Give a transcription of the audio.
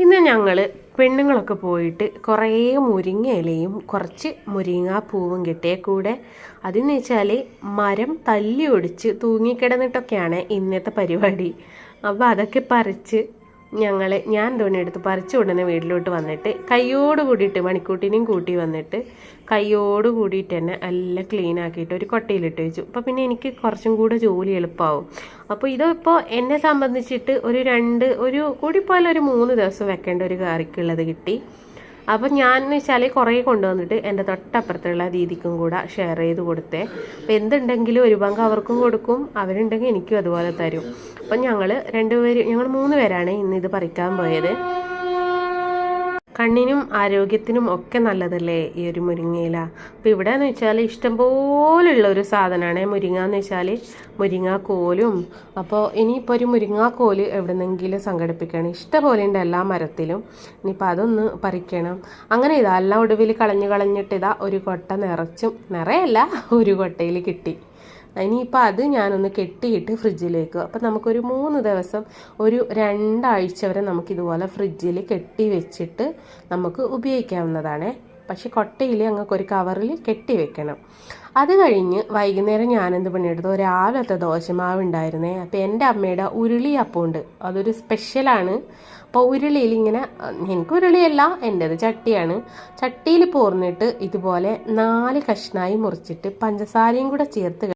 ഇന്ന് ഞങ്ങൾ പെണ്ണുങ്ങളൊക്കെ പോയിട്ട് കുറേ മുരിങ്ങ ഇലയും കുറച്ച് മുരിങ്ങാപ്പൂവും കിട്ടിയ കൂടെ അതെന്ന് വെച്ചാൽ മരം തല്ലി ഒടിച്ച് തൂങ്ങിക്കിടന്നിട്ടൊക്കെയാണ് ഇന്നത്തെ പരിപാടി. അപ്പോൾ അതൊക്കെ പറിച്ച് ഞാൻ തോന്നിയെടുത്ത് പറിച്ചു ഉടനെ വീട്ടിലോട്ട് വന്നിട്ട് കയ്യോട് കൂടിയിട്ട് മണിക്കൂട്ടിനെയും കൂട്ടി വന്നിട്ട് കയ്യോട് കൂടിയിട്ട് തന്നെ എല്ലാം ക്ലീൻ ആക്കിയിട്ട് ഒരു കൊട്ടയിലിട്ട് വെച്ചു. അപ്പോൾ പിന്നെ എനിക്ക് കുറച്ചും കൂടെ ജോലി എളുപ്പമാവും. അപ്പോൾ ഇതിപ്പോൾ എന്നെ സംബന്ധിച്ചിട്ട് ഒരു കൂടിപ്പോയാൽ ഒരു 3 ദിവസം വെക്കേണ്ട ഒരു കറിക്കുള്ളത് കിട്ടി. അപ്പം ഞാൻ എന്ന് വെച്ചാൽ കുറേ കൊണ്ടുവന്നിട്ട് എൻ്റെ തൊട്ടപ്പുറത്തുള്ള ദീദിക്കും കൂടെ ഷെയർ ചെയ്ത് കൊടുത്തേ. അപ്പം എന്തുണ്ടെങ്കിലും ഒരു പങ്ക് അവർക്കും കൊടുക്കും, അവരുണ്ടെങ്കിൽ എനിക്കും അതുപോലെ തരും. അപ്പം ഞങ്ങൾ 3 പേരാണ് ഇന്ന് ഇത് പറിക്കാൻ പോയത്. കണ്ണിനും ആരോഗ്യത്തിനും ഒക്കെ നല്ലതല്ലേ ഈ ഒരു മുരിങ്ങയില. അപ്പോൾ ഇവിടെ എന്ന് വെച്ചാൽ ഇഷ്ടംപോലുള്ള ഒരു സാധനമാണ് മുരിങ്ങ എന്ന് വെച്ചാൽ മുരിങ്ങാക്കോലും. അപ്പോൾ ഇനിയിപ്പോൾ ഒരു മുരിങ്ങാക്കോല് എവിടെന്നെങ്കിലും സംഘടിപ്പിക്കണം. ഇഷ്ടംപോലെ ഉണ്ട് എല്ലാ മരത്തിലും. ഇനിയിപ്പോൾ അതൊന്ന് പറിക്കണം. അങ്ങനെ ഇതാ എല്ലാം ഒടുവിൽ കളഞ്ഞിട്ട് ഇതാ ഒരു കൊട്ട നിറയല്ല ഒരു കൊട്ടയിൽ കിട്ടി. ഇനിയിപ്പോൾ അത് ഞാനൊന്ന് കെട്ടിയിട്ട് ഫ്രിഡ്ജിൽ വെക്കും. അപ്പം നമുക്കൊരു 3 ദിവസം ഒരു 2 ആഴ്ച വരെ നമുക്കിതുപോലെ ഫ്രിഡ്ജിൽ കെട്ടി വെച്ചിട്ട് നമുക്ക് ഉപയോഗിക്കാവുന്നതാണ്. പക്ഷെ കൊട്ടയിൽ അങ്ങക്ക് ഒരു കവറിൽ കെട്ടി വെക്കണം. അത് കഴിഞ്ഞ് വൈകുന്നേരം ഞാനെന്ത് പണിയെടുത്തു, രാവിലത്തെ ദോശമാവ് ഉണ്ടായിരുന്നേ. അപ്പോൾ എൻ്റെ അമ്മയുടെ ഉരുളിയപ്പമുണ്ട്, അതൊരു സ്പെഷ്യലാണ്. അപ്പോൾ ഉരുളിയിൽ ഇങ്ങനെ, എനിക്ക് ഉരുളിയല്ല എൻ്റേത് ചട്ടിയാണ്, ചട്ടിയിൽ പോർന്നിട്ട് ഇതുപോലെ 4 കഷ്ണമായി മുറിച്ചിട്ട് പഞ്ചസാരയും കൂടെ ചേർത്ത്